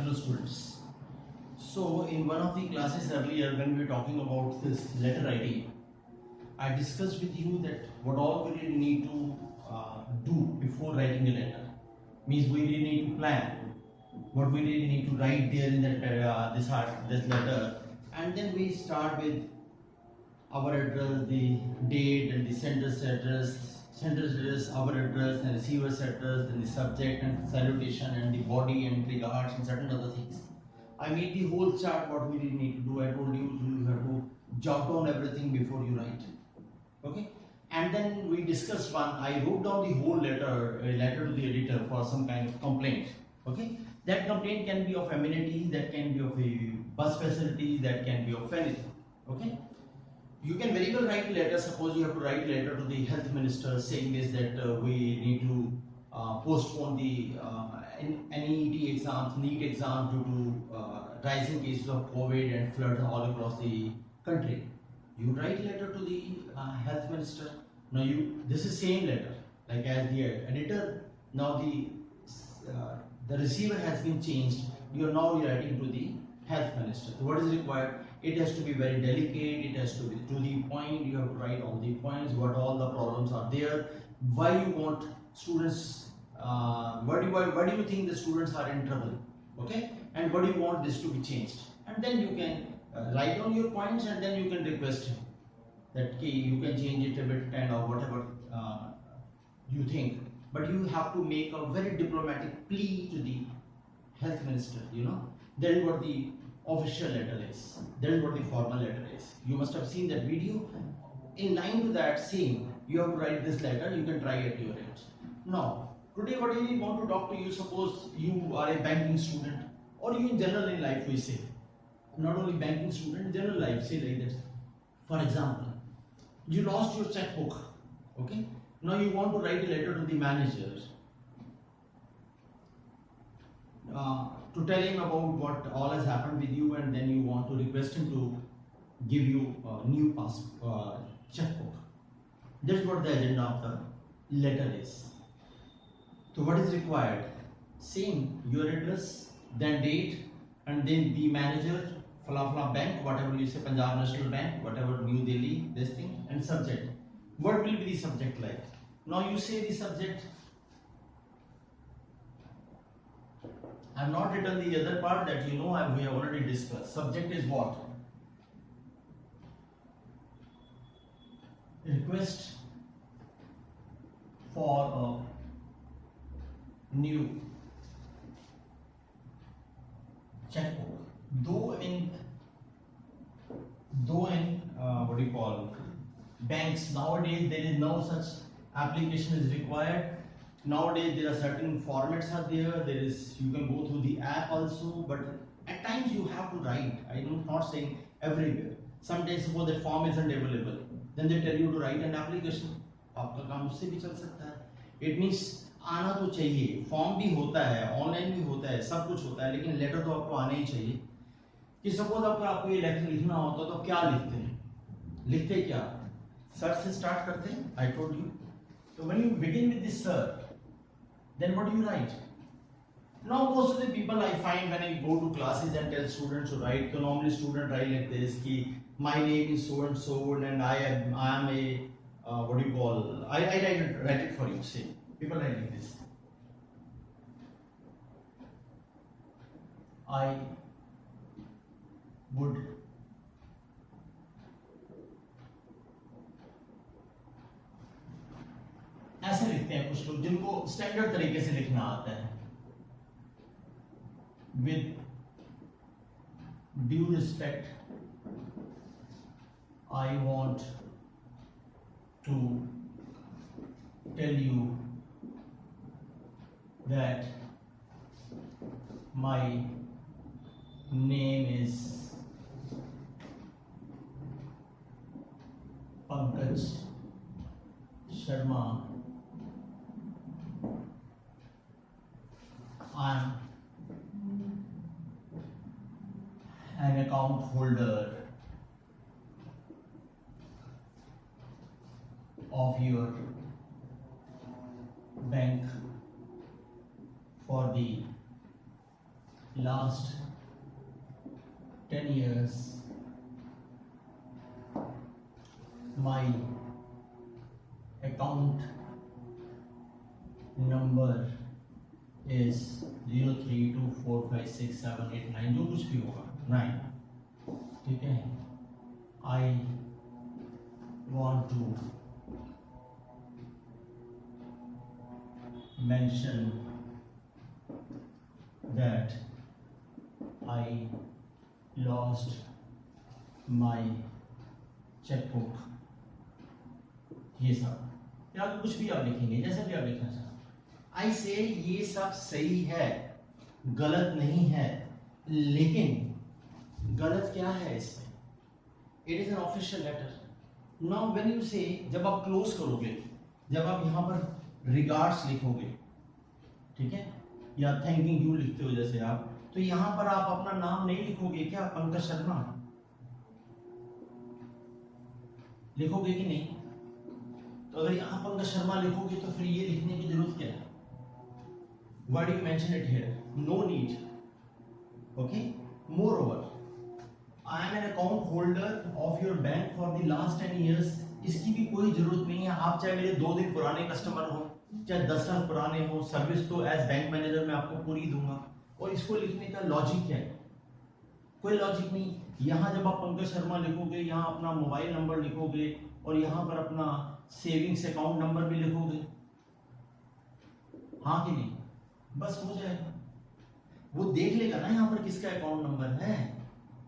fellow students. So in one of the classes earlier, when we were talking about this letter ID, I discussed with you that what all we really need to do before writing a letter. Means we really need to plan what we really need to write there in that this letter, and then we start with our address, the date, and the sender's address, our address, and receiver's address, then the subject and salutation, and the body and regards, and certain other things. I made the whole chart what we really need to do. I told you you have to jot down everything before you write. Okay? And then we discussed one. I wrote down the whole letter, a letter to the editor for some kind of complaint. Okay? That complaint can be of amenity, that can be of a bus facility, that can be of anything. Okay? You can very well write a letter. Suppose you have to write a letter to the health minister saying this, that we need to postpone the NEET exams, NEET exams due to rising cases of COVID and flood all across the country. You write a letter to the health minister. Now this is same letter, like as the editor. Now the receiver has been changed. You are now writing to the health minister. So what is required? It has to be very delicate. It has to be to the point. You have to write all the points. What all the problems are there? Why you want students? Why do you think the students are in trouble? Okay, and what do you want this to be changed? And then you can write down your points, and then you can request him that you can change it a bit and or whatever you think. But you have to make a very diplomatic plea to the health minister. That is what the official letter is. That is what the formal letter is. You must have seen that video. In line to that same, you have to write this letter. You can try at your end. Now, today what I really want to talk to you, suppose you are a banking student, or you in general in life, we say, not only banking student, in general life, say like this. For example, you lost your checkbook. Okay? Now you want to write a letter to the manager to tell him about what all has happened with you, and then you want to request him to give you a new checkbook. That's what the agenda of the letter is. So what is required? Same, your address, then date, and then the manager, Fala Bank, whatever you say, Punjab National Bank, whatever, New Delhi, this thing, and subject. What will be the subject like? Now you say the subject. I have not written the other part that we have already discussed. Subject is what? Request for a new checkbook. Though in what do you call, banks nowadays there is no such application is required. Nowadays there are certain formats are there. You can go through the app also, but at times you have to write. I am not saying everywhere. Sometimes suppose the form isn't available, then they tell you to write an application. आपका काम उससे भी चल सकता है. It means आना तो चाहिए. फॉर्म भी होता है, ऑनलाइन भी होता है, सब कुछ होता है, लेकिन लेटर तो आपको आना ही चाहिए. कि सपोज आपको ये लेटर लिखना होता तो क्या लिखते हैं? लिखते क्या? सर से स्टार्ट करते हैं. I told you. So when you begin with this sir, then what do you write? Now most of the people I find when I go to classes and tell students to write, so normally student write like this, ki my name is so and so, and I am a what do you call? I write it for you. Say people write like this. I would ऐसे लिखते हैं कुछ लोग जिनको standard तरीके से लिखना आता है. With due respect, I want to tell you that my name is Pankaj Sharma. I am an account holder of your bank for the last 10 years my account number is 032456789, जो कुछ भी होगा 9, ठीक है। I want to mention that I lost my checkbook, ये सब या कुछ भी आप लिखेंगे, जैसे भी आप लिखना चाहें। आई से ये सब सही है, गलत नहीं है, लेकिन गलत क्या है इसमें? It is an official letter. Now when you say, जब आप क्लोज करोगे, जब आप यहां पर रिगार्ड्स लिखोगे, ठीक है, या थैंकिंग यू लिखते हो जैसे आप, तो यहां पर आप अपना नाम नहीं लिखोगे क्या? पंकज शर्मा लिखोगे कि नहीं? तो अगर यहां पंकज शर्मा लिखोगे तो फिर ये लिखने की जरूरत क्या है? Why do you mention it here? No need. Okay. Moreover, I am an account holder of your bank for the last 10 years. इसकी भी कोई जरूरत नहीं है। आप चाहे मेरे 2 दिन पुराने कस्टमर हो, चाहे 10 साल पुराने हो, सर्विस तो एज बैंक मैनेजर मैं आपको पूरी दूंगा। और इसको लिखने का लॉजिक क्या है? कोई लॉजिक नहीं। यहाँ जब आप पंकज शर्मा लिखोगे, यहाँ अपना मोबाइल नंबर लिखोगे और यहाँ पर अपना सेविंग्स अकाउंट नंबर भी लिखोगे, हाँ कि नहीं? बस हो जाएगा। वो देख लेगा ना यहाँ पर किसका अकाउंट नंबर है।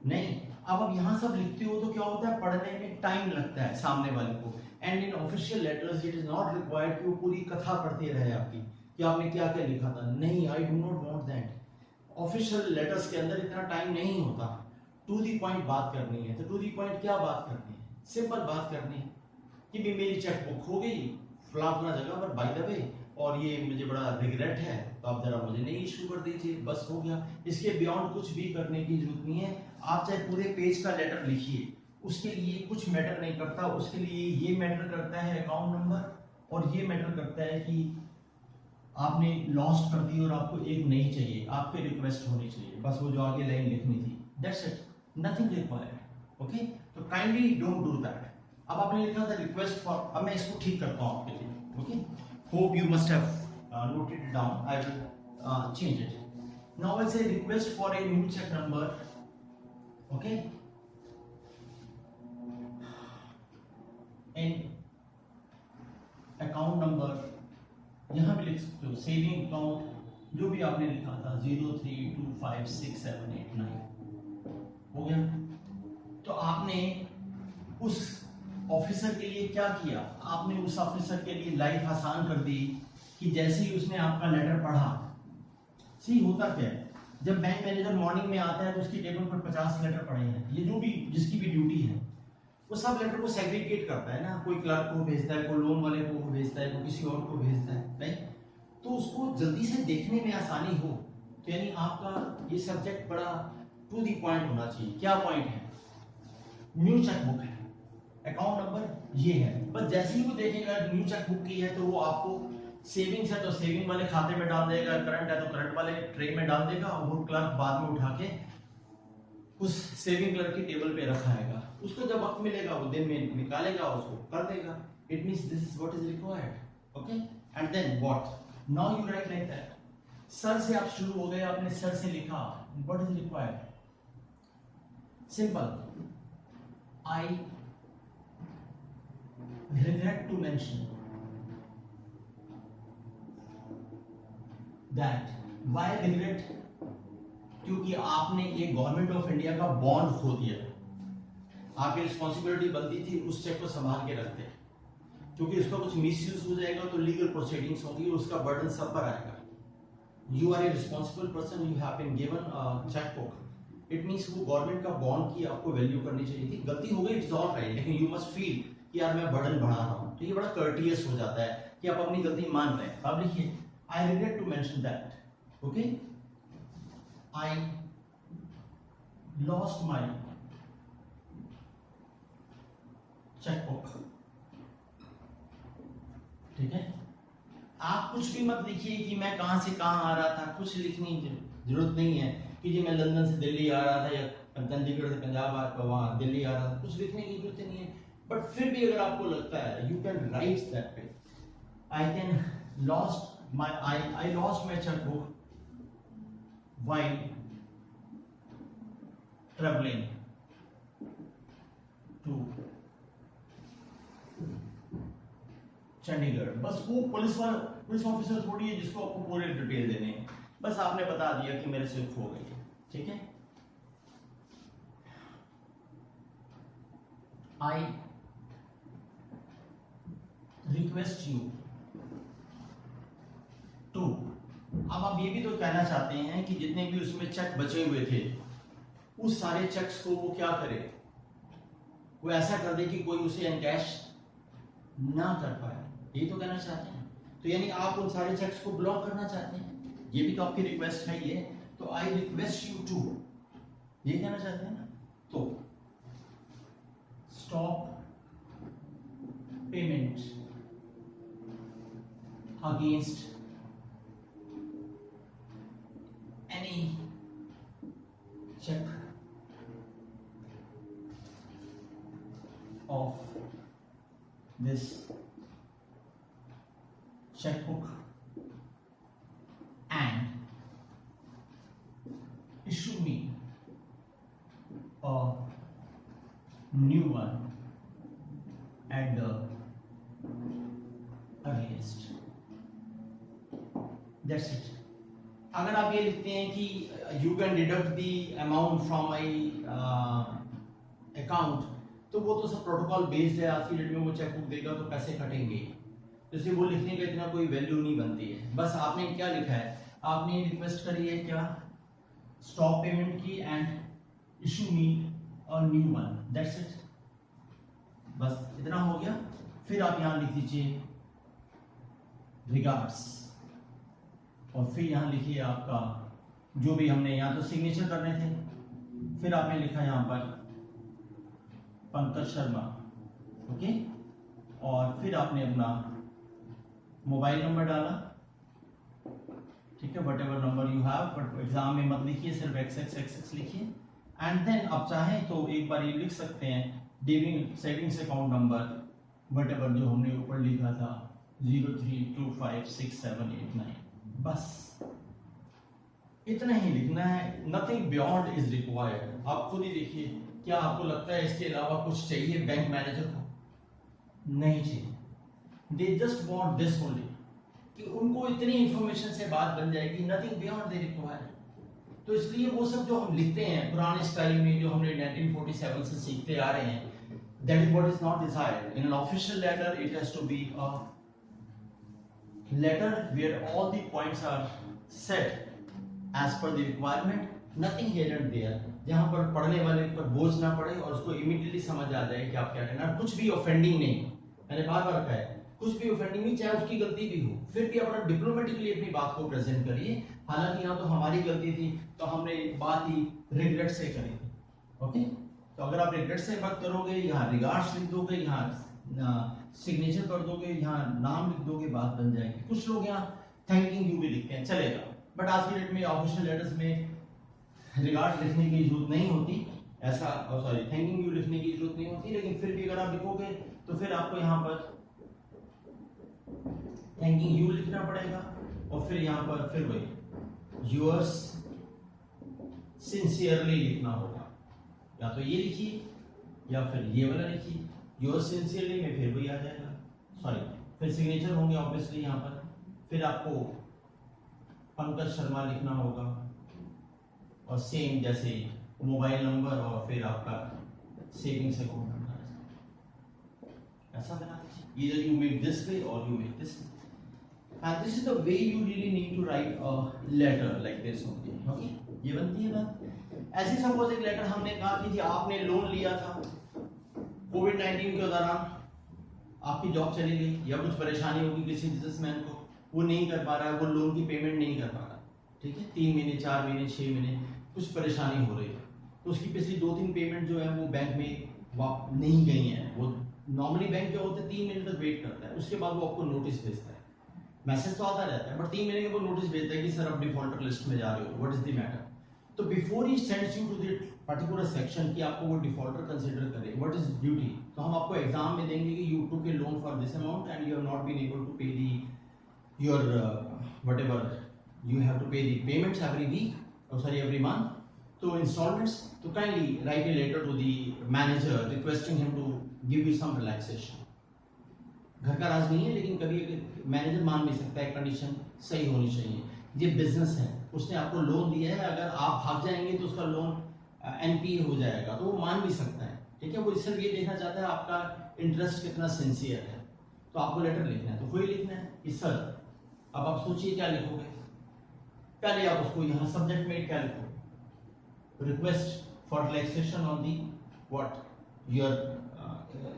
नहीं, अब आप यहाँ सब लिखते हो तो क्या होता है, पढ़ने में टाइम लगता है सामने वाले को। And in official letters it is not required कि वो पूरी कथा पढ़ते रहे आपकी कि आपने क्या क्या लिखा था। नहीं, I do not want that. Official letters के अंदर इतना टाइम नहीं होता। टू दी पॉइंट बात करनी है। तो टू दी पॉइंट क्या बात करनी है? सिंपल बात करनी है कि भी मेरी चेकबुक हो गई फलाना जगह पर, बाय द वे, और ये मुझे बड़ा रिग्रेट है, तो आप जरा मुझे नहीं इशू कर दीजिए, बस हो गया। इसके बियॉन्ड कुछ भी करने की जरूरत नहीं है। आप चाहे पूरे पेज का लेटर लिखिए, उसके लिए कुछ मैटर नहीं करता। उसके लिए ये मैटर करता है अकाउंट नंबर, और ये मैटर करता है कि आपने लॉस्ट कर दी और आपको एक नहीं चाहिए, आपके रिक्वेस्ट होनी चाहिए, बस वो जो आगे लाइन लिखनी थी, that's it, nothing required. Okay, तो काइंडली डोंट डू दैट। अब आपने लिखा था रिक्वेस्ट फॉर, अब मैं इसको ठीक करता हूँ आपके लिए। Okay, hope you must have noted it down. I will change it. Now I'll say request for a new check number. Okay, and account number यहाँ भी लिख सकते हो, सेविंग अकाउंट जो भी आपने लिखा था 032567889 हो गया। तो आपने उस ऑफिसर के लिए क्या किया? आपने उस ऑफिसर के लिए लाइफ आसान कर दी कि जैसे ही उसने आपका लेटर पढ़ा, सी होता क्या है, जब बैंक मैनेजर मॉर्निंग में आता है तो उसकी टेबल पर 50 लेटर पड़े हैं, ये जो भी जिसकी भी ड्यूटी है, वो सब लेटर को सेग्रीगेट करता है ना, कोई क्लर्क को भेजता है, कोई लोन वाले को भेजता है, कोई किसी और को भेजता है, नहीं? तो उसको जल्दी से देखने में आसानी हो, तो यानी आपका ये सब्जेक्ट बड़ा टू दी पॉइंट होना चाहिए। क्या पॉइंट है? न्यू चेकबुक है, अकाउंट नंबर ये है, बस जैसे ही वो देखेगा न्यू चेकबुक की है तो वो आपको, सेविंग्स है तो सेविंग वाले खाते में डाल देगा, करंट है तो करंट वाले ट्रे में डाल देगा, और वो क्लर्क बाद में उठा के उस सेविंग क्लर्क की टेबल पे रखाएगा। उसको जब वक्त मिलेगा वो दिन में निकालेगा, उसको कर देगा। It means this is what is required. Okay, and then what, now you write like that. Sir से आप शुरू हो गए, आपने सर से लिखा, what is required? Simple, I regret to mention that, why regret? क्योंकि आपने ये गवर्नमेंट ऑफ इंडिया का बॉन्ड खो दिया। आपकी रिस्पॉन्सिबिलिटी बनती थी उस चेक को संभाल के रखते, क्योंकि उसका कुछ मिसयूज हो जाएगा तो लीगल प्रोसीडिंग्स होगी, उसका बर्डन सब पर आएगा। You are a responsible person, you have been given cheque book. It means वो गवर्नमेंट का बॉन्ड की आपको वैल्यू करनी चाहिए थी। गलती हो गई, इट्स ऑल राइट, लेकिन यू मस्ट फील कि यार मैं बर्डन बढ़ा रहा हूं, तो ये बड़ा कर्टियस हो जाता है कि आप अपनी गलती मान रहे हैं। अब लिखिए, I regret to mention that, okay, I lost my chequebook. ठीक है, आप कुछ भी मत लिखिए कि मैं कहां से कहां आ रहा था, कुछ लिखने की जरूरत नहीं है, कि जी मैं लंदन से दिल्ली आ रहा था या चंडीगढ़ से पंजाब वहाँ दिल्ली आ रहा था, कुछ लिखने की जरूरत नहीं है। बट फिर भी अगर आपको लगता है, यू कैन राइट दैट पे, I lost my checkbook while traveling to Chandigarh. बस वो पुलिस ऑफिसर थोड़ी है जिसको आपको पूरे डिटेल देने हैं, बस आपने बता दिया कि मेरे से खो गई है, ठीक है। I request you to, अब आप ये भी तो कहना चाहते हैं कि जितने भी उसमें चेक बचे हुए थे उस सारे चेक्स को वो क्या करे, वो ऐसा कर दे कि कोई उसे एनकैश ना कर पाए, ये तो कहना चाहते हैं। तो यानी आप उन सारे चेक्स को ब्लॉक करना चाहते हैं, ये भी तो आपकी रिक्वेस्ट है ये। तो आई रिक्वेस्ट यू टू, ये कहना चाहते हैं ना। तो stop payment against any check of this checkbook and issue me a new one at the earliest. That's it. अगर आप ये लिखते हैं कि you can deduct the amount from my account, तो वो तो सब प्रोटोकॉल बेस्ड है। आज की डेट में वो चेकबुक देगा तो पैसे कटेंगे, तो इसलिए वो लिखने का इतना कोई वैल्यू नहीं बनती है। बस आपने क्या लिखा है, आपने रिक्वेस्ट करी है क्या, स्टॉप पेमेंट की and issue me a new one, that's it, बस इतना हो गया। फिर आप यहाँ लिख दीजिए रिगार्ड्स, और फिर यहाँ लिखिए आपका जो भी हमने यहाँ तो सिग्नेचर करने थे, फिर आपने लिखा यहाँ पर पंकज शर्मा, ओके, और फिर आपने अपना मोबाइल नंबर डाला, ठीक है, what ever number you have, but exam में मत लिखिए, सिर्फ XX लिखिए। एंड देन आप चाहें तो एक बार ये लिख सकते हैं debit savings account number what ever जो हमने ऊपर लिखा था 03256789, बस इतना ही लिखना है, नथिंग बियॉन्ड इज रिक्वायर्ड। आप खुद ही देखिए, क्या आपको लगता है इसके अलावा कुछ चाहिए बैंक मैनेजर को? नहीं चाहिए, they just want this only, कि उनको इतनी इंफॉर्मेशन से बात बन जाएगी, नथिंग बियॉन्ड दे रिक्वायर। तो इसलिए वो सब जो हम लिखते हैं पुराने स्टाइल में, जो हमने 1947 से सीखते आ रहे हैं, that is what is not desired. In an official letter, it has to be a letter where all the points are set as per the requirement, nothing here and there, जहाँ पर पढ़ने वाले पर बोझ ना पड़े और उसको इमीडिएटली समझ आ जाए कि आप क्या कहना। कुछ भी ऑफेंडिंग नहीं, मैंने बार बार कहा है, कुछ भी ऑफेंडिंग नहीं, चाहे उसकी गलती भी हो, फिर भी अपना डिप्लोमेटिकली अपनी बात को प्रेजेंट करिए। हालांकि यहाँ तो हमारी गलती थी, तो हमने बात ही रिग्रेट से करी थी, ओके। तो अगर आप रिग्रेट से बात करोगे, यहाँ रिगार्ड्स लिख दोगे, यहाँ सिग्नेचर कर दोगे, यहाँ नाम लिख दोगे, बात बन जाएगी। कुछ लोग यहाँ थैंकिंग यू भी लिखते हैं, चलेगा, बट आज की डेट में ऑफिशियल लेटर्स में रिगार्ड्स लिखने की जरूरत नहीं होती, ऐसा सॉरी थैंकिंग यू लिखने की जरूरत नहीं होती। लेकिन फिर भी अगर आप लिखोगे तो फिर आपको यहाँ पर थैंकिंग यू लिखना पड़ेगा, और फिर यहाँ पर फिर वही योर्स सिंसियरली लिखना होगा। या तो ये लिखिए या फिर ये वाला लिखिए, योर्स सिंसियरली में फिर वही आ जाएगा, सॉरी फिर सिग्नेचर होंगे ऑब्वियसली यहाँ पर, फिर आपको पंकज शर्मा लिखना होगा, और सेम जैसे मोबाइल नंबर और फिर आपका सेविंग्स अकाउंट नंबर, ऐसा बना दीजिए। Either you make this way or you make this way, and this is the way you really need to write a letter like this only, okay? ये बनती है बात। ऐसे सपोज एक लेटर हमने कहा कि जी आपने लोन लिया था कोविड-19 के दौरान, आपकी जॉब चली गई या कुछ परेशानी होगी किसी बिजनेसमैन को, वो नहीं कर पा रहा है, वो लोन की पेमेंट नहीं कर पा रहा, ठीक है, 3 महीने 4 महीने 6 महीने कुछ परेशानी हो रही है, तो उसकी पिछली 2-3 पेमेंट जो है वो बैंक में नहीं गई है। वो नॉर्मली बैंक क्या होता है 3 महीने तक वेट करता है, उसके बाद वो आपको नोटिस भेजता है, मैसेज तो आता रहता है, बट 3 महीने के वो नोटिस भेजता है कि सर आप डिफॉल्टर लिस्ट में जा रहे हो, व्हाट इज द मैटर। तो बिफोर ही sends you to the particular section कि आपको वो डिफॉल्टर कंसिडर करे, व्हाट इज ड्यूटी, तो हम आपको एग्जाम में देंगे कि you took a loan for this amount and you have not been able to pay the your whatever you have to pay the payments every week, or sorry, every month, so installments, to kindly write a letter to the manager requesting him to give you some relaxation. घर का राज नहीं है, लेकिन कभी manager मान भी सकता है, कंडीशन सही होनी चाहिए। ये बिजनेस है, उसने आपको लोन दिया है, अगर आप भाग जाएंगे तो उसका लोन एनपीए हो जाएगा, तो वो मान भी सकता है, ठीक है। वो सिर्फ ये देखना चाहता है आपका इंटरेस्ट कितना सिंसियर है। तो आपको लेटर लिखना है, तो वही लिखना है कि सर, अब आप सोचिए क्या लिखोगे। पहले आप उसको यहाँ सब्जेक्ट में क्या लिखोगे, request for relaxation on the what your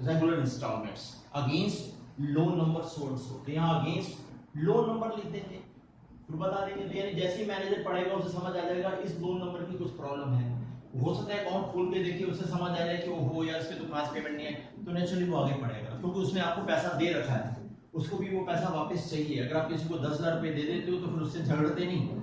regular instalments against loan number so and so. तो यहाँ अगेंस्ट लोन नंबर लिख देंगे, फिर बता देंगे, यानी जैसे ही मैनेजर पढ़ेगा उसे समझ आ जाएगा इस लोन नंबर की कुछ प्रॉब्लम है। हो सकता है अकाउंट खोल के देखिए उसे समझ आ जाए कि वो हो या इसके तो पास पेमेंट नहीं है, तो नेचुरली वो आगे पढ़ेगा, क्योंकि उसने आपको पैसा दे रखा है, उसको भी वो पैसा वापस चाहिए। अगर आप किसी को 10,000 रुपए दे देते हो तो फिर उससे झगड़ते नहीं,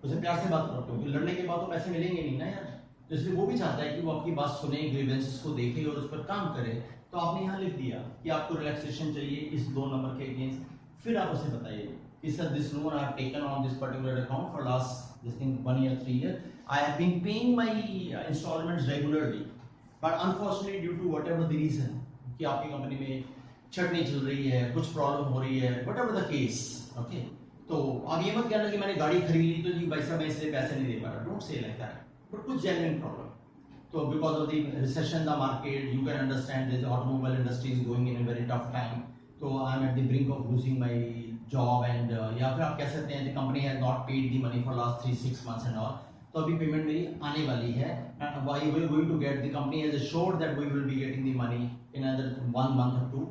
उसे प्यार से बात करते हो, कि लड़ने के बाद तो पैसे मिलेंगे नहीं ना यार। तो इसलिए वो भी चाहता है कि वो आपकी बात सुने, ग्रीवेंसेस को देखे और उस पर काम करे। तो आपने यहाँ लिख दिया कि आपको रिलैक्सेशन चाहिए इस लोन नंबर के अगेंस्ट। फिर आप उसे बताइए कि sir, this loan I have taken on this particular account for last this thing 1 year 3 year, I have been paying my installments regularly, but unfortunately due to whatever the reason कि आपकी company में छटनी चल रही है, कुछ problem हो रही है, whatever the case, okay, तो आप ये मत कहना कि मैंने गाड़ी खरीद ली तो जी भाई साहब मैं इसलिए पैसे नहीं दे पा रहा, don't say like that, but कुछ जेन्युइन प्रॉब्लम। तो because of the recession in the market, you can understand this automobile industry is going in a very tough time, तो I am at the brink of losing my job and, या फिर आप कह सकते हैं the company has not paid the money for last 3-6 months and all, तो अभी payment मेरी आने वाली है, and why we are going to get, the company has assured that we will be getting the money in another 1 month or 2,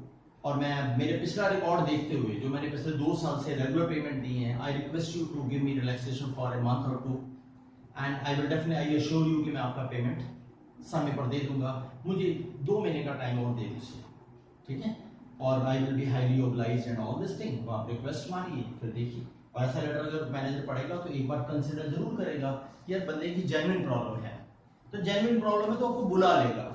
और मैं मेरे पिछला रिकॉर्ड देखते हुए जो मैंने पिछले 2 साल से रेगुलर पेमेंट दी है, I request you to give me relaxation for a month or 2, and I will definitely, I assure you कि मैं आपका पेमेंट समय पर दे दूंगा, मुझे 2 महीने का टाइम और दे दीजिए, ठीक है, और आई will be highly obliged and all this thing. आप रिक्वेस्ट मानिए, फिर देखिए, और ऐसा लेटर अगर मैनेजर पढ़ेगा तो एक बार कंसिडर जरूर करेगा कि यार बंदे की जेन्युइन प्रॉब्लम है, तो जेन्युइन प्रॉब्लम है तो आपको बुला लेगा,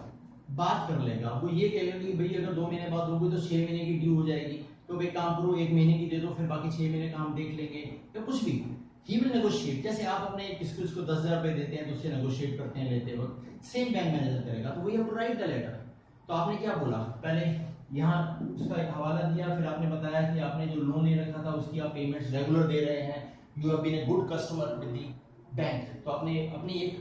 बात कर लेगा, वो ये कहेगा कि भाई अगर 2 महीने बाद दोगे तो 6 महीने की ड्यू हो जाएगी, तो भाई काम करो 1 महीने की दे दो, फिर बाकी 6 महीने का हम देख लेंगे, या कुछ भी। ही विल नेगोशिएट, जैसे आप अपने किसी को 10,000 रुपए देते हैं तो उससे नेगोशिएट करते हैं लेते वक्त, सेम बैंक मैनेजर करेगा, तो वही आपको राइट द लेटर। तो आपने क्या बोला, पहले यहाँ उसका एक हवाला दिया, फिर आपने बताया कि आपने जो लोन ले रखा था उसकी आप पेमेंट्स रेगुलर दे रहे हैं, you have been a good customer with the bank, तो आपने अपनी एक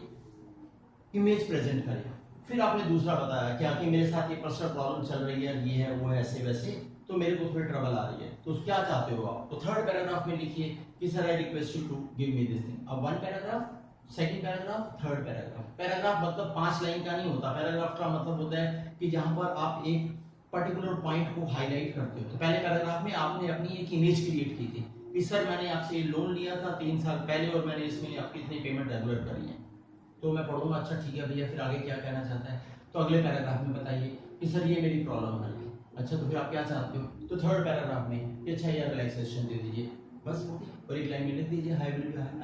इमेज प्रेजेंट करी। फिर आपने दूसरा बताया कि आके मेरे साथ ये पर्सनल प्रॉब्लम चल रही है, ये है वो है, ऐसे वैसे, तो मेरे को थोड़ी ट्रबल आ रही है, तो क्या चाहते हो आप, तो 3rd पैराग्राफ में लिखिए कि sir I request you to give me this thing. अब 1 paragraph, 2nd paragraph, 3rd paragraph. Paragraph मतलब 5 लाइन का नहीं होता, पैराग्राफ का मतलब होता है कि जहां पर आप एक पर्टिकुलर पॉइंट को हाईलाइट करते हो। तो पहले पैराग्राफ में आपने अपनी एक इमेज क्रिएट की थी कि सर मैंने आपसे लोन लिया था 3 साल पहले और मैंने इसमें आपकी इतनी पेमेंट रेगुलर करी है, तो मैं पढ़ूंगा, अच्छा ठीक है भैया, फिर आगे क्या कहना चाहता है, तो अगले पैराग्राफ में बताइए कि सर ये मेरी प्रॉब्लम है, अच्छा तो फिर आप क्या चाहते हो, तो 3rd पैराग्राफ में कि अच्छा यार रिलैक्सेशन दे दीजिए, बस हो गया, और एक लाइन में लिख दीजिए I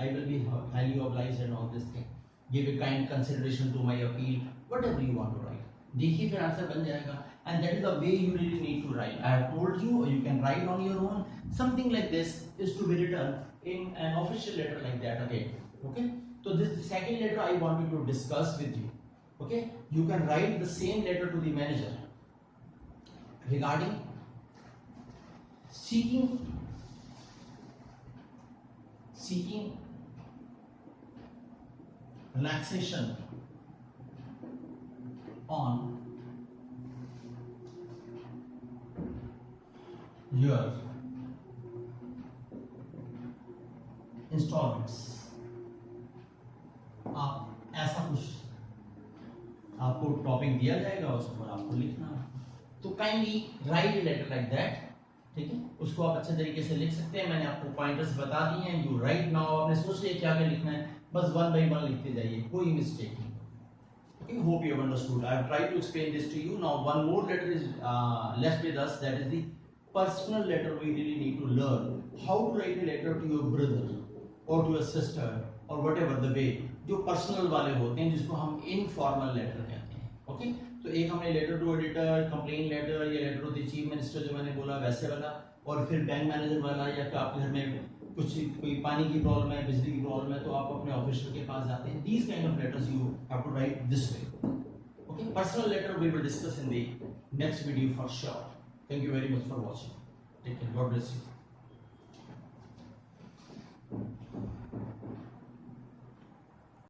will be highly obliged and all this thing, give a kind consideration to my appeal, whatever you want to write. देखिए फिर आंसर बन जाएगा, and that is the way you really need to write. I have told you, or you can write on your own. Something like this is to be written in an official letter like that again. Okay? So this second letter I wanted to discuss with you. Okay? You can write the same letter to the manager regarding seeking relaxation on your installments। आप ऐसा कुछ आपको topic दिया जाएगा, उस पर आपको लिखना, तो kindly write letter like that, ठीक है, उसको आप अच्छे तरीके से लिख सकते हैं। मैंने आपको पॉइंटर्स बता दिए हैं, यू राइट नाउ, आपने सोच लिया क्या क्या लिखना है, बस 1 by 1 लिखते जाइए, कोई मिस्टेक नहीं। Okay, hope you have understood. I have tried to explain this to you. Now, one more letter is left with us. That is the personal letter. We really need to learn how to write a letter to your brother or to a sister or whatever the way जो personal वाले होते हैं जिसको हम informal letter कहते हैं। Okay, तो एक हमने letter to editor, complain letter या letter to the chief minister जो मैंने बोला वैसे वाला, और फिर बैंक मैनेजर वाला, या आपके घर में कुछ कोई पानी की प्रॉब्लम है, बिजली की प्रॉब्लम है, तो आप अपने ऑफिसर के पास जाते हैं। These kind of letters you have to write this way. Okay, personal letter we will discuss in the next video for sure. Thank you very much for watching. Take care. God bless you.